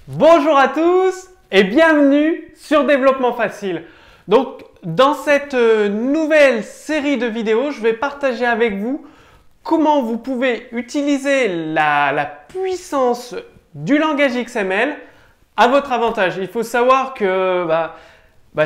Bonjour à tous et bienvenue sur Développement Facile. Donc, dans cette nouvelle série de vidéos, je vais partager avec vous comment vous pouvez utiliser la puissance du langage XML à votre avantage. Il faut savoir que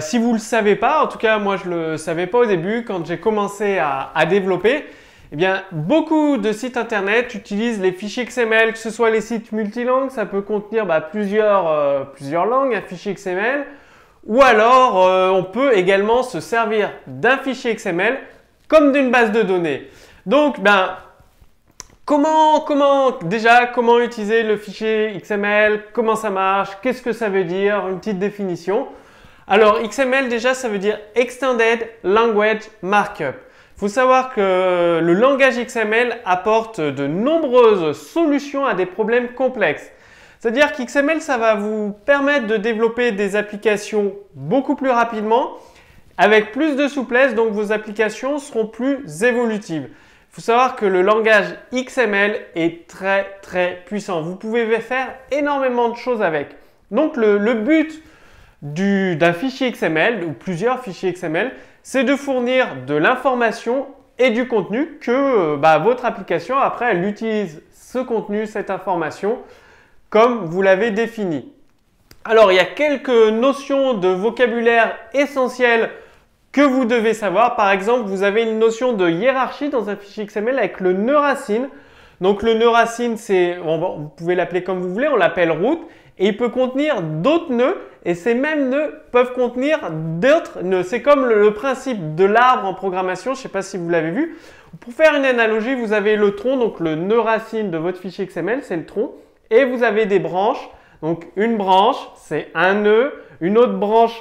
si vous ne le savez pas, en tout cas moi je ne le savais pas au début quand j'ai commencé à développer, eh bien, beaucoup de sites internet utilisent les fichiers XML, que ce soit les sites multilangues, ça peut contenir plusieurs langues, un fichier XML, ou alors on peut également se servir d'un fichier XML comme d'une base de données. Donc, comment utiliser le fichier XML, comment ça marche, qu'est-ce que ça veut dire, une petite définition. Alors, XML déjà, ça veut dire Extended Language Markup. Il faut savoir que le langage XML apporte de nombreuses solutions à des problèmes complexes. C'est-à-dire qu'XML, ça va vous permettre de développer des applications beaucoup plus rapidement, avec plus de souplesse, donc vos applications seront plus évolutives. Il faut savoir que le langage XML est très puissant. Vous pouvez faire énormément de choses avec. Donc le but d'un fichier XML ou plusieurs fichiers XML, c'est de fournir de l'information et du contenu que votre application, après, elle utilise ce contenu, cette information, comme vous l'avez défini. Alors, il y a quelques notions de vocabulaire essentielles que vous devez savoir. Par exemple, vous avez une notion de hiérarchie dans un fichier XML avec le nœud racine. Donc, le nœud racine, vous pouvez l'appeler comme vous voulez, on l'appelle root. Et il peut contenir d'autres nœuds et ces mêmes nœuds peuvent contenir d'autres nœuds. C'est comme le principe de l'arbre en programmation, je ne sais pas si vous l'avez vu. Pour faire une analogie, vous avez le tronc, donc le nœud racine de votre fichier XML, c'est le tronc. Et vous avez des branches, donc une branche, c'est un nœud. Une autre branche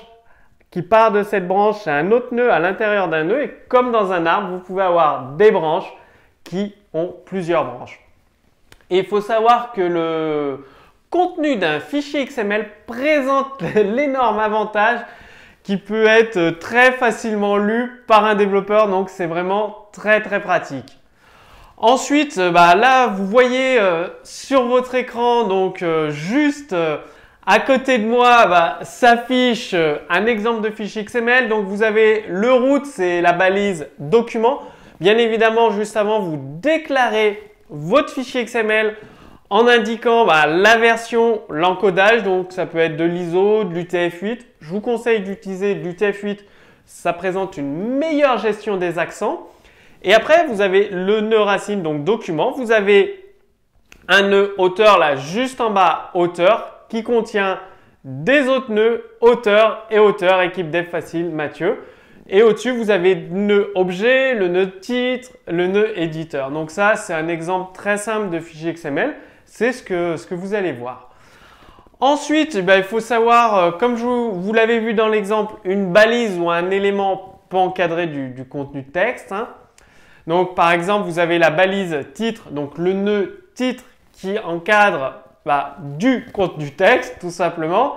qui part de cette branche, c'est un autre nœud à l'intérieur d'un nœud. Et comme dans un arbre, vous pouvez avoir des branches qui ont plusieurs branches. Et il faut savoir que le contenu d'un fichier XML présente l'énorme avantage qui peut être très facilement lu par un développeur, donc c'est vraiment très pratique. Ensuite, là vous voyez sur votre écran, donc juste à côté de moi, s'affiche un exemple de fichier XML. Donc vous avez le root, c'est la balise document. Bien évidemment, juste avant, vous déclarez votre fichier XML en indiquant la version, l'encodage, donc ça peut être de l'ISO, de l'UTF-8. Je vous conseille d'utiliser de l'UTF-8, ça présente une meilleure gestion des accents. Et après, vous avez le nœud racine, donc document. Vous avez un nœud auteur là, juste en bas, auteur, qui contient des autres nœuds, auteur, équipe dev facile, Mathieu. Et au-dessus, vous avez le nœud objet, le nœud titre, le nœud éditeur. Donc ça, c'est un exemple très simple de fichier XML. C'est ce que vous allez voir. Ensuite, il faut savoir, comme vous l'avez vu dans l'exemple, une balise ou un élément peut encadrer du contenu de texte. Donc, par exemple, vous avez la balise titre, donc le nœud titre qui encadre du contenu texte, tout simplement.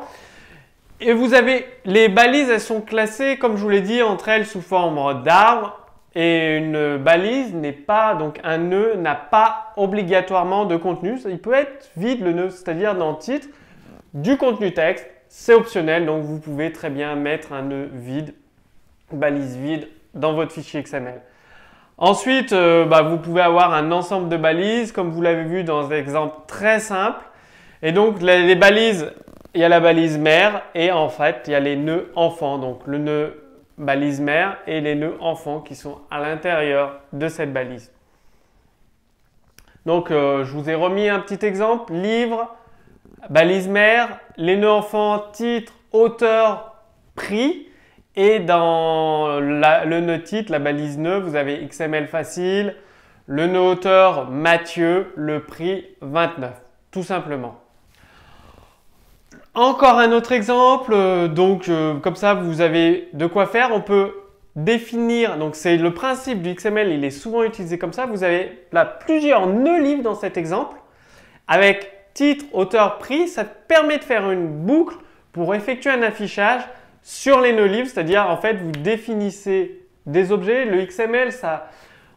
Et vous avez les balises, elles sont classées, comme je vous l'ai dit, entre elles sous forme d'arbre. Et une balise n'est pas, donc un nœud n'a pas obligatoirement de contenu. Il peut être vide le nœud, c'est-à-dire dans le titre, du contenu texte, c'est optionnel. Donc vous pouvez très bien mettre un nœud vide, balise vide dans votre fichier XML. Ensuite, vous pouvez avoir un ensemble de balises, comme vous l'avez vu dans un exemple très simple. Et donc les balises, il y a la balise mère et en fait, il y a les nœuds enfants. Donc le nœud balise mère et les nœuds enfants qui sont à l'intérieur de cette balise. Donc, je vous ai remis un petit exemple. Livre, balise mère, les nœuds enfants, titre, auteur, prix. Et dans le nœud titre, la balise nœud, vous avez XML facile, le nœud auteur, Mathieu, le prix, 29. Tout simplement. Encore un autre exemple, comme ça vous avez de quoi faire. On peut définir, donc c'est le principe du XML, il est souvent utilisé comme ça. Vous avez là plusieurs nœuds livres dans cet exemple avec titre, auteur, prix. Ça permet de faire une boucle pour effectuer un affichage sur les nœuds livres, c'est-à-dire en fait vous définissez des objets. Le XML,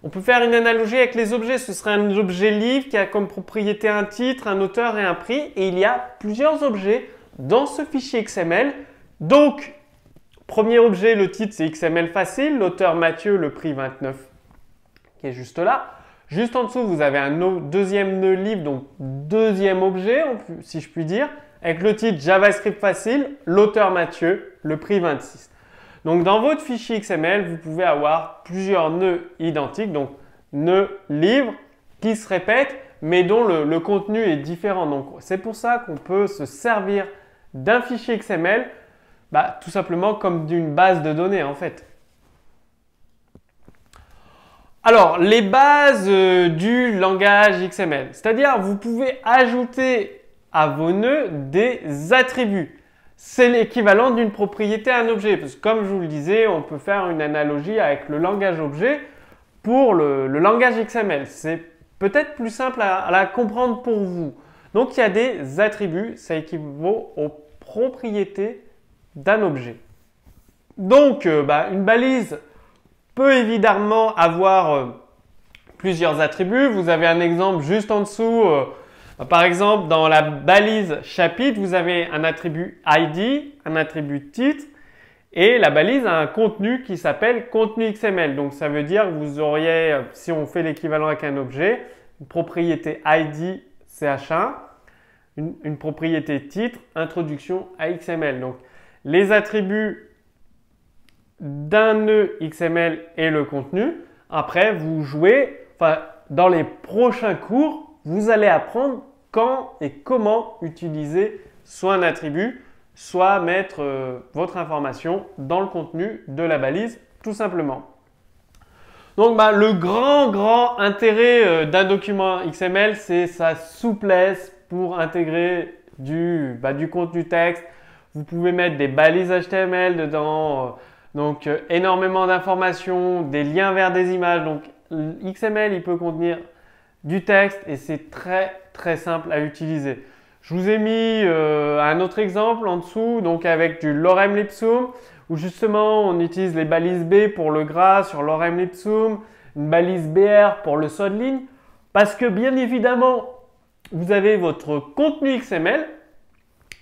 On peut faire une analogie avec les objets. Ce serait un objet livre qui a comme propriété un titre, un auteur et un prix. Et il y a plusieurs objets dans ce fichier XML. Donc, premier objet, le titre, c'est XML facile. L'auteur Mathieu, le prix 29, qui est juste là. Juste en dessous, vous avez un deuxième nœud livre, donc deuxième objet, si je puis dire, avec le titre JavaScript facile, l'auteur Mathieu, le prix 26. Donc, dans votre fichier XML, vous pouvez avoir plusieurs nœuds identiques, donc nœuds livres qui se répètent, mais dont le contenu est différent. Donc, c'est pour ça qu'on peut se servir d'un fichier XML, tout simplement comme d'une base de données en fait. Alors, les bases du langage XML, c'est-à-dire vous pouvez ajouter à vos nœuds des attributs. C'est l'équivalent d'une propriété à un objet. Parce que comme je vous le disais, on peut faire une analogie avec le langage objet pour le langage XML. C'est peut-être plus simple à la comprendre pour vous. Donc, il y a des attributs, ça équivaut aux propriétés d'un objet. Donc, une balise peut évidemment avoir plusieurs attributs. Vous avez un exemple juste en dessous. Par exemple, dans la balise chapitre, vous avez un attribut ID, un attribut titre et la balise a un contenu qui s'appelle contenu XML. Donc, ça veut dire que vous auriez, si on fait l'équivalent avec un objet, une propriété ID CH1, une propriété titre, introduction à XML. Donc, les attributs d'un nœud XML et le contenu. Après, vous jouez, dans les prochains cours, vous allez apprendre quand et comment utiliser soit un attribut, soit mettre votre information dans le contenu de la balise, tout simplement. Donc, le grand intérêt d'un document XML, c'est sa souplesse pour intégrer du contenu texte. Vous pouvez mettre des balises HTML dedans, donc énormément d'informations, des liens vers des images. Donc, XML, il peut contenir du texte et c'est très simple à utiliser. Je vous ai mis un autre exemple en dessous, donc avec du lorem ipsum, où justement on utilise les balises B pour le gras sur lorem ipsum, une balise BR pour le saut de ligne, parce que bien évidemment, vous avez votre contenu XML,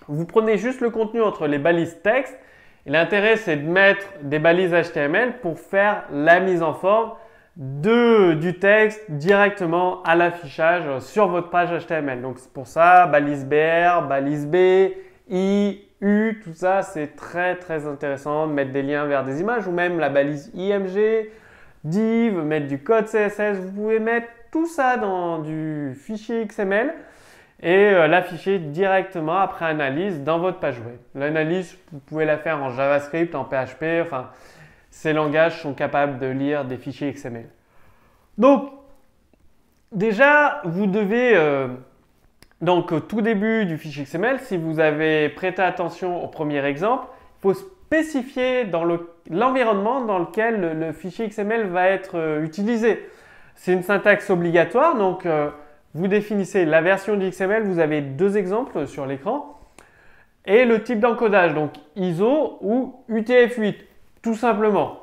vous prenez juste le contenu entre les balises texte, et l'intérêt c'est de mettre des balises HTML pour faire la mise en forme du texte directement à l'affichage sur votre page HTML. Donc c'est pour ça, balise BR, balise B, I, U, tout ça c'est très intéressant de mettre des liens vers des images ou même la balise IMG, div, mettre du code CSS. Vous pouvez mettre tout ça dans du fichier XML et l'afficher directement après analyse dans votre page web. L'analyse, vous pouvez la faire en JavaScript, en PHP, enfin ces langages sont capables de lire des fichiers XML. Donc, déjà, vous devez, donc au tout début du fichier XML, si vous avez prêté attention au premier exemple, il faut spécifier dans l'environnement dans lequel le fichier XML va être utilisé. C'est une syntaxe obligatoire, donc vous définissez la version du XML, vous avez deux exemples sur l'écran, et le type d'encodage, donc ISO ou UTF-8. Tout simplement,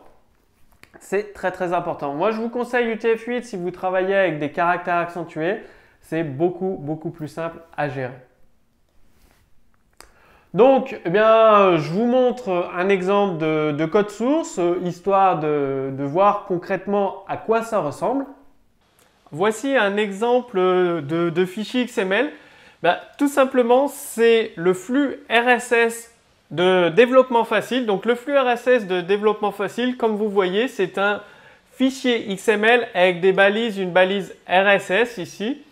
c'est très important. Moi, je vous conseille UTF-8 si vous travaillez avec des caractères accentués. C'est beaucoup plus simple à gérer. Donc, je vous montre un exemple de code source, histoire de voir concrètement à quoi ça ressemble. Voici un exemple de fichier XML. Tout simplement, c'est le flux RSS de développement facile. Donc le flux RSS de développement facile, comme vous voyez, c'est un fichier XML avec des balises, une balise RSS ici,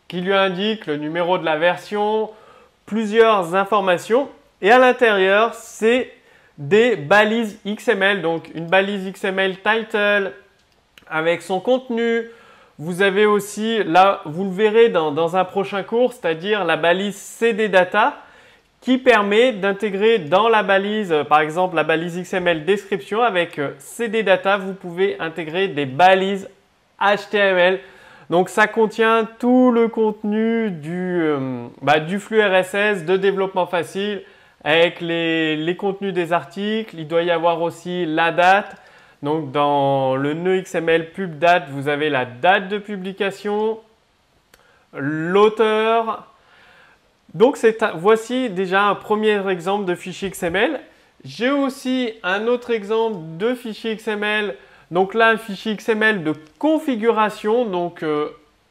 qui lui indique le numéro de la version, plusieurs informations. Et à l'intérieur, c'est des balises XML. Donc une balise XML title avec son contenu. Vous avez aussi, là, vous le verrez dans un prochain cours, c'est-à-dire la balise CDData, qui permet d'intégrer dans la balise, par exemple la balise XML description avec CDData, vous pouvez intégrer des balises HTML. Donc ça contient tout le contenu du flux RSS de développement facile avec les contenus des articles. Il doit y avoir aussi la date. Donc dans le nœud XML pub date, vous avez la date de publication, l'auteur. Donc voici déjà un premier exemple de fichier XML. J'ai aussi un autre exemple de fichier XML. Donc là, un fichier XML de configuration, donc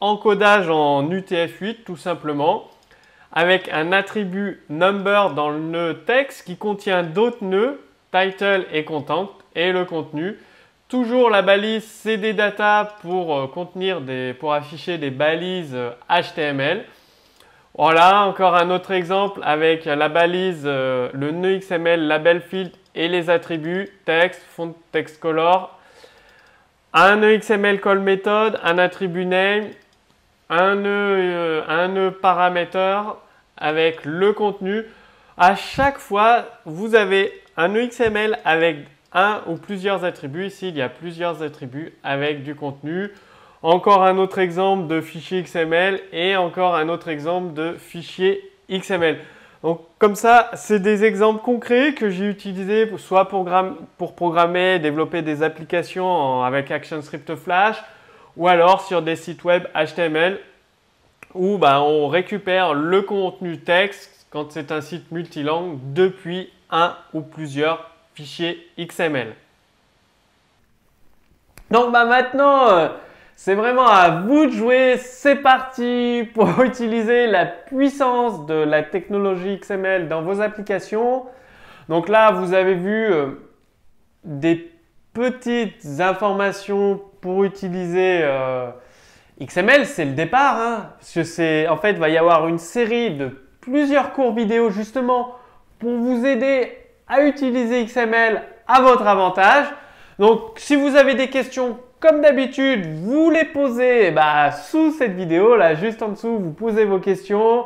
encodage en UTF-8 tout simplement, avec un attribut number dans le nœud texte qui contient d'autres nœuds, title et content, et le contenu. Toujours la balise cd-data pour pour afficher des balises HTML. Voilà, encore un autre exemple avec la balise, le nœud XML, label field et les attributs text, font text color. Un nœud XML call method, un attribut name, un nœud parameter avec le contenu. À chaque fois, vous avez un nœud XML avec un ou plusieurs attributs. Ici, il y a plusieurs attributs avec du contenu. Encore un autre exemple de fichier XML et encore un autre exemple de fichier XML. Donc comme ça, c'est des exemples concrets que j'ai utilisés soit pour programmer, développer des applications avec ActionScript Flash ou alors sur des sites web HTML où on récupère le contenu texte quand c'est un site multilangue depuis un ou plusieurs fichiers XML. Donc maintenant, c'est vraiment à vous de jouer. C'est parti pour utiliser la puissance de la technologie XML dans vos applications. Donc là, vous avez vu des petites informations pour utiliser XML. C'est le départ, hein, parce que en fait, il va y avoir une série de plusieurs cours vidéo justement pour vous aider à utiliser XML à votre avantage. Donc, si vous avez des questions, comme d'habitude, vous les posez sous cette vidéo, là, juste en dessous, vous posez vos questions.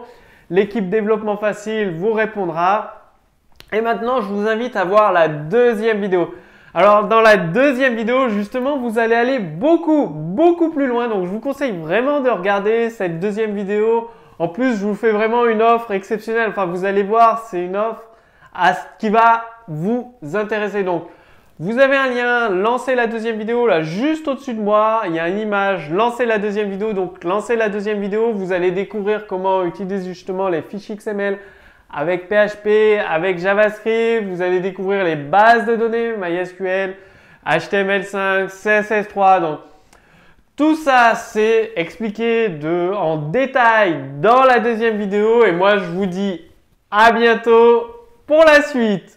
L'équipe développement facile vous répondra. Et maintenant, je vous invite à voir la deuxième vidéo. Alors, dans la deuxième vidéo, justement, vous allez aller beaucoup plus loin. Donc, je vous conseille vraiment de regarder cette deuxième vidéo. En plus, je vous fais vraiment une offre exceptionnelle. Enfin, vous allez voir, c'est une offre qui va vous intéresser. Donc, vous avez un lien, lancez la deuxième vidéo là juste au-dessus de moi, il y a une image, lancez la deuxième vidéo. Donc lancez la deuxième vidéo, vous allez découvrir comment utiliser justement les fichiers XML avec PHP, avec JavaScript, vous allez découvrir les bases de données, MySQL, HTML5, CSS3. Donc tout ça c'est expliqué en détail dans la deuxième vidéo et moi je vous dis à bientôt pour la suite.